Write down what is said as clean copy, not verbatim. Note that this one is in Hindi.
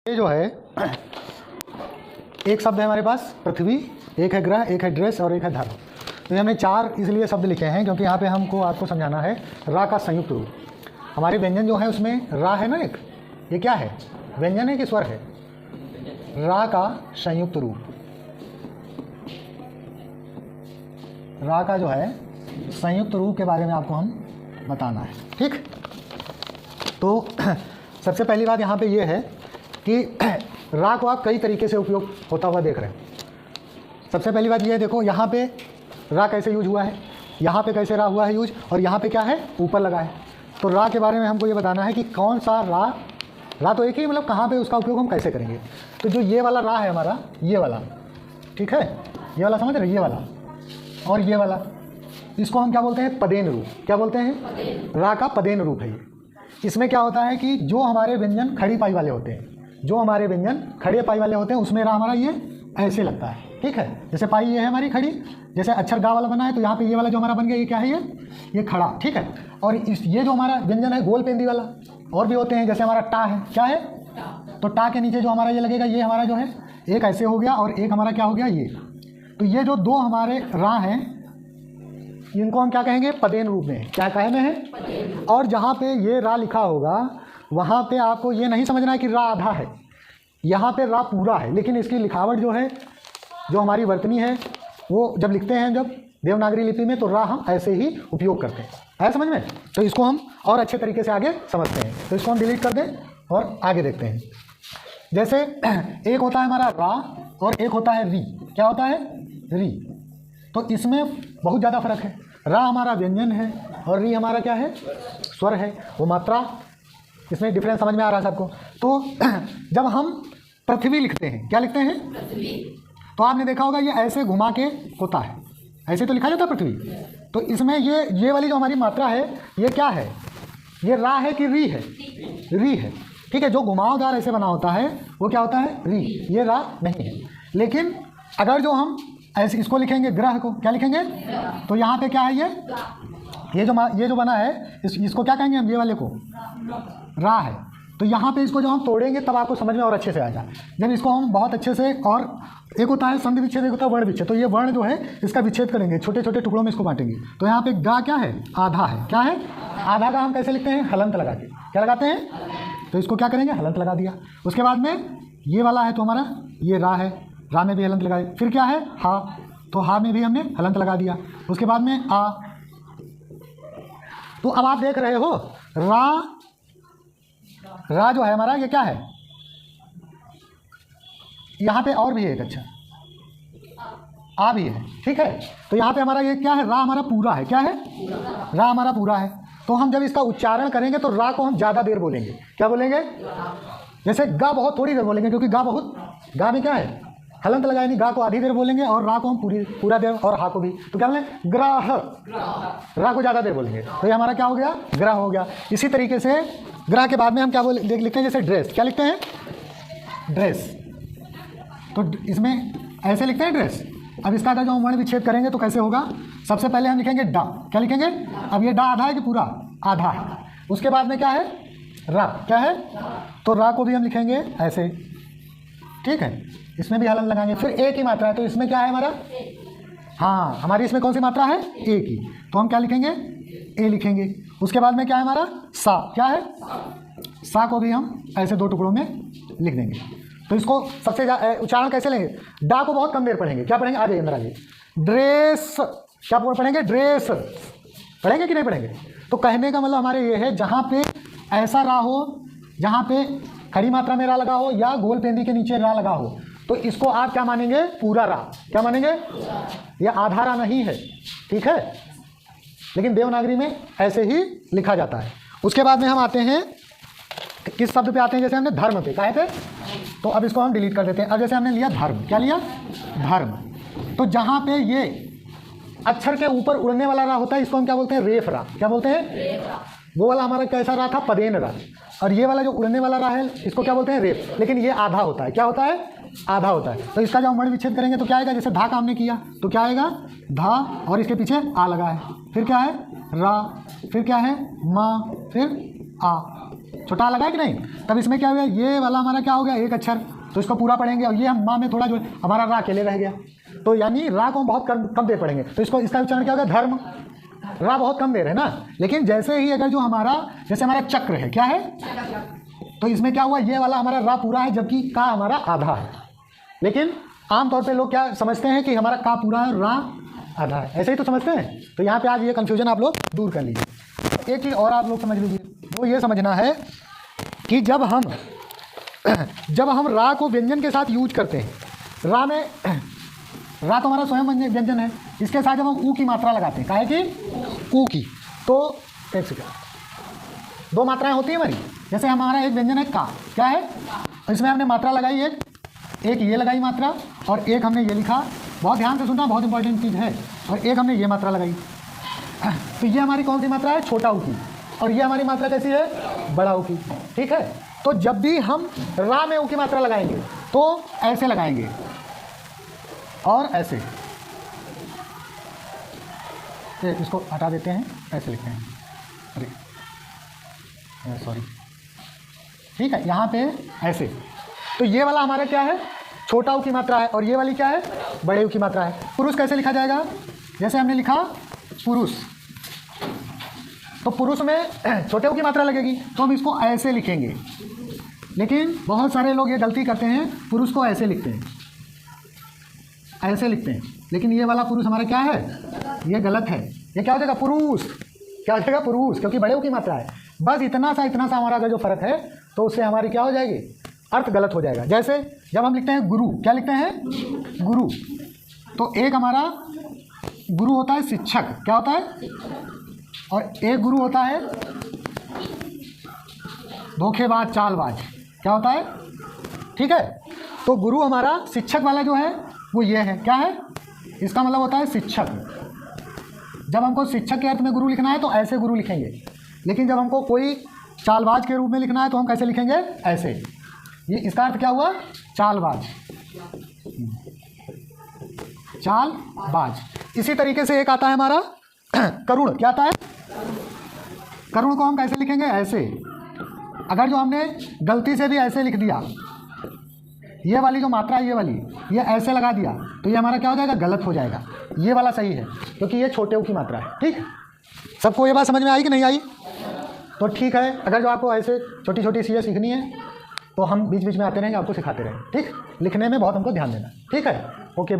ये जो है एक शब्द है हमारे पास पृथ्वी, एक है ग्रह, एक है ड्रेस और एक है धर्म। तो हमने चार इसलिए शब्द लिखे हैं क्योंकि यहाँ पे हमको आपको समझाना है रा का संयुक्त रूप। हमारे व्यंजन जो है उसमें रा है ना, एक ये क्या है, व्यंजन है कि स्वर है? रा का संयुक्त रूप, रा का जो है संयुक्त रूप के बारे में आपको हम बताना है। ठीक, तो सबसे पहली बात यहाँ पे ये है कि रा को आप कई तरीके से उपयोग होता हुआ देख रहे हैं। सबसे पहली बात ये है, देखो यहाँ पे रा कैसे यूज हुआ है, यहाँ पे कैसे रा हुआ है यूज, और यहाँ पे क्या है, ऊपर लगा है। तो रा के बारे में हमको ये बताना है कि कौन सा रा तो एक ही, मतलब कहाँ पे उसका उपयोग हम कैसे करेंगे। तो जो ये वाला रा है हमारा, ये वाला, ठीक है, ये वाला समझ रहे, ये वाला और ये वाला, इसको हम क्या बोलते हैं, पदेन रूप। क्या बोलते हैं? रा का पदेन रूप है ये। इसमें क्या होता है कि जो हमारे व्यंजन खड़ी पाई वाले होते हैं, जो हमारे व्यंजन खड़े पाई वाले होते हैं, उसमें रा हमारा ये ऐसे लगता है। ठीक है, जैसे पाई ये है हमारी खड़ी, जैसे अक्षर गा वाला बना है, तो यहाँ पे ये वाला जो हमारा बन गया, ये क्या है, ये खड़ा। ठीक है, और ये जो हमारा व्यंजन है गोल पेंदी वाला, और भी होते हैं, जैसे हमारा टा है, क्या है, तो टा के नीचे जो हमारा ये लगेगा, ये हमारा जो है एक ऐसे हो गया, और एक हमारा क्या हो गया, ये। तो ये जो दो हमारे रा हैं, इनको हम क्या कहेंगे, पदेन रूप में। क्या कहेंगे हैं? और जहाँ पे ये रा लिखा होगा, वहाँ पे आपको ये नहीं समझना है कि रा आधा है, यहाँ पे रा पूरा है। लेकिन इसकी लिखावट जो है, जो हमारी वर्तनी है, वो जब लिखते हैं जब देवनागरी लिपि में, तो रा हम ऐसे ही उपयोग करते हैं। आया समझ में? तो इसको हम और अच्छे तरीके से आगे समझते हैं। तो इसको हम डिलीट कर दें और आगे देखते हैं। जैसे एक होता है हमारा रा और एक होता है री। क्या होता है? री। तो इसमें बहुत ज़्यादा फर्क है। रा हमारा व्यंजन है और री हमारा क्या है, स्वर है, वो मात्रा। इसमें डिफरेंस समझ में आ रहा है सबको? तो जब हम पृथ्वी लिखते हैं, क्या लिखते हैं, पृथ्वी, तो आपने देखा होगा ये ऐसे घुमा के होता है, ऐसे तो लिखा जाता है पृथ्वी। तो इसमें ये वाली जो हमारी मात्रा है, ये क्या है, ये रा है कि री है? री है। ठीक है, जो घुमावदार ऐसे बना होता है वो क्या होता है, री। ये रा नहीं है। लेकिन अगर जो हम ऐसे इसको लिखेंगे, ग्रह को क्या लिखेंगे, तो यहाँ पे क्या है, ये जो बना है, इसको क्या कहेंगे हम, ये वाले को रा है। तो यहाँ पे इसको जब हम तोड़ेंगे तब आपको समझ में और अच्छे से आएगा। जब इसको हम बहुत अच्छे से, और एक होता है संधि विच्छेद, एक होता है वर्ण विच्छेद। तो ये वर्ण जो है इसका विच्छेद करेंगे, छोटे छोटे टुकड़ों में इसको बांटेंगे। तो यहाँ पे गा क्या है, आधा है। क्या है? आधा का हम कैसे लिखते हैं, हलंत लगा के। क्या लगाते हैं? तो इसको क्या करेंगे, हलंत लगा दिया। उसके बाद में ये वाला है, तो हमारा ये रा है, रा में भी हलंत लगाए। फिर क्या है, हा, तो हा में भी हमने हलंत लगा दिया। उसके बाद में आ। तो अब आप देख रहे हो रा जो है हमारा, ये क्या है, यहाँ पे और भी है एक, अच्छा आ भी है। ठीक है, तो यहाँ पे हमारा ये क्या है, रा हमारा पूरा है। क्या है? रा हमारा पूरा है। तो हम जब इसका उच्चारण करेंगे तो रा को हम ज़्यादा देर बोलेंगे। क्या बोलेंगे? जैसे गा बहुत थोड़ी देर बोलेंगे, क्योंकि गा में क्या है, हलंत लगाए नहीं। गा को आधी देर बोलेंगे और रा को हम पूरा देर, और हा को भी। तो क्या बोलें, ग्राह, रा को ज़्यादा देर बोलेंगे। तो ये हमारा क्या हो गया, ग्रह हो गया। इसी तरीके से ग्रह के बाद में हम क्या लिखते हैं, जैसे ड्रेस। क्या लिखते हैं? ड्रेस। तो इसमें ऐसे लिखते हैं ड्रेस। अब इसका अगर जो हम वर्ण विच्छेद करेंगे तो कैसे होगा, सबसे पहले हम लिखेंगे डा। क्या लिखेंगे? अब ये डा आधा है कि पूरा? आधा है। उसके बाद में क्या है, रा। क्या है? तो रा को भी हम लिखेंगे ऐसे। ठीक है, इसमें भी हलन लगाएंगे। फिर एक ही मात्रा है, तो इसमें क्या है हमारा, हाँ, हमारी इसमें कौन सी मात्रा है, एक ही। तो हम क्या लिखेंगे, ए लिखेंगे। उसके बाद में क्या है हमारा, सा। क्या है? सा को भी हम ऐसे दो टुकड़ों में लिख देंगे। तो इसको सबसे उच्चारण कैसे लेंगे, डा को बहुत कम देर पढ़ेंगे। क्या पढ़ेंगे, आ जाइए अंदर आइए। ड्रेस। क्या पढ़ेंगे, ड्रेस पढ़ेंगे कि नहीं पढ़ेंगे? तो कहने का मतलब हमारे ये है, जहाँ पे ऐसा रा हो, जहाँ पे खड़ी मात्रा में रा लगा हो या गोल पेंदी के नीचे रा लगा हो, तो इसको आप क्या मानेंगे, पूरा रा। क्या मानेंगे? यह आधा रा नहीं है। ठीक है, लेकिन देवनागरी में ऐसे ही लिखा जाता है। उसके बाद में हम आते हैं किस शब्द पे आते हैं, जैसे हमने धर्म पे, काहे पे, तो अब इसको हम डिलीट कर देते हैं। अब जैसे हमने लिया धर्म। क्या लिया? धर्म। तो जहाँ पे ये अक्षर के ऊपर उड़ने वाला रा होता है, इसको हम क्या बोलते हैं, रेफ रा। क्या बोलते हैं? वो वाला हमारा कैसा रा था, पदेन रा। और ये वाला जो उड़ने वाला रा है, इसको क्या बोलते हैं, रेफ। लेकिन ये आधा होता है। क्या होता है? आधा होता है। तो इसका जब हम वर्ण विच्छेद करेंगे तो क्या आएगा, जैसे धा का हमने किया, तो क्या आएगा, धा, और इसके पीछे आ लगा है। फिर क्या है, रा, फिर क्या है, मा, फिर आ। छोटा लगा है कि नहीं। तब इसमें क्या हो गया, ये वाला हमारा क्या हो गया, एक अक्षर, तो इसको पूरा पढ़ेंगे, और ये हम माँ में थोड़ा जो हमारा रा अकेले रह गया, तो यानी रा को हम बहुत कम देर पढ़ेंगे, तो इसको इसका उच्चारण क्या होगा, धर्म। रा बहुत कम देर है ना, लेकिन जैसे ही अगर जो हमारा, जैसे हमारा चक्र है, क्या है, तो इसमें क्या हुआ, ये वाला हमारा रा पूरा है, जबकि का हमारा आधा है। लेकिन आमतौर पे लोग क्या समझते हैं कि हमारा का पूरा है, रा आधा है, ऐसे ही तो समझते हैं। तो यहाँ पे आज ये कन्फ्यूजन आप लोग दूर कर लीजिए। एक चीज़ और आप लोग समझ लीजिए, वो ये समझना है कि जब हम रा को व्यंजन के साथ यूज करते हैं, रा में, रा तो हमारा स्वयं व्यंजन है, इसके साथ जब हम ऊ की मात्रा लगाते हैं, काहे कि ऊ की, तो एक सेकंड, दो मात्राएं होती हैं हमारी। जैसे हमारा एक व्यंजन है का, क्या है, इसमें हमने मात्रा लगाई एक ये लगाई मात्रा, और एक हमने ये लिखा, बहुत ध्यान से सुनना, बहुत इंपॉर्टेंट चीज़ है, और एक हमने ये मात्रा लगाई। तो ये हमारी कौन सी मात्रा है, छोटा ऊ की, और ये हमारी मात्रा कैसी है, बड़ा ऊ की। ठीक है, तो जब भी हम रा में ऊ की मात्रा लगाएंगे तो ऐसे लगाएंगे और ऐसे, इसको हटा देते हैं, ऐसे लिखते हैं, अरे सॉरी, ठीक है, यहाँ पे ऐसे। तो ये वाला हमारा क्या है, छोटा ऊ की मात्रा है, और ये वाली क्या है, बड़े ऊ की मात्रा है। पुरुष कैसे लिखा जाएगा, जैसे हमने लिखा पुरुष, तो पुरुष में छोटे ऊ की मात्रा लगेगी, तो हम इसको ऐसे लिखेंगे। लेकिन बहुत सारे लोग ये गलती करते हैं, पुरुष को ऐसे लिखते हैं, ऐसे लिखते हैं, लेकिन ये वाला पुरुष हमारा क्या है, ये गलत है। ये क्या हो जाएगा, पुरुष, क्या हो जाएगा, पुरुष, क्योंकि बड़े ऊ की मात्रा है। बस इतना सा हमारा अगर जो फर्क है, तो उससे हमारी क्या हो जाएगी, अर्थ गलत हो जाएगा। जैसे जब हम लिखते हैं गुरु, क्या लिखते हैं, गुरु, तो एक हमारा गुरु होता है शिक्षक, क्या होता है, और एक गुरु होता है धोखेबाज, चालबाज, क्या होता है। ठीक है, तो गुरु हमारा शिक्षक वाला जो है वो ये है, क्या है, इसका मतलब होता है शिक्षक। जब हमको शिक्षक के अर्थ में गुरु लिखना है तो ऐसे गुरु लिखेंगे, लेकिन जब हमको कोई चालबाज के रूप में लिखना है तो हम कैसे लिखेंगे, ऐसे। ये इसका अर्थ क्या हुआ, चालबाज, चालबाज। इसी तरीके से एक आता है हमारा करुण, क्या आता है, करुण को हम कैसे लिखेंगे, ऐसे। अगर जो हमने गलती से भी ऐसे लिख दिया, ये वाली जो मात्रा है, ये वाली, ये ऐसे लगा दिया, तो ये हमारा क्या हो जाएगा, गलत हो जाएगा। ये वाला सही है, क्योंकि ये छोटे ऊ की मात्रा है। ठीक, सबको ये बात समझ में आई कि नहीं आई, तो ठीक है। अगर जो आपको ऐसे छोटी छोटी चीज़ें सीखनी है तो हम बीच बीच में आते रहेंगे, आपको सिखाते रहेंगे। ठीक, लिखने में बहुत हमको ध्यान देना। ठीक है, ओके।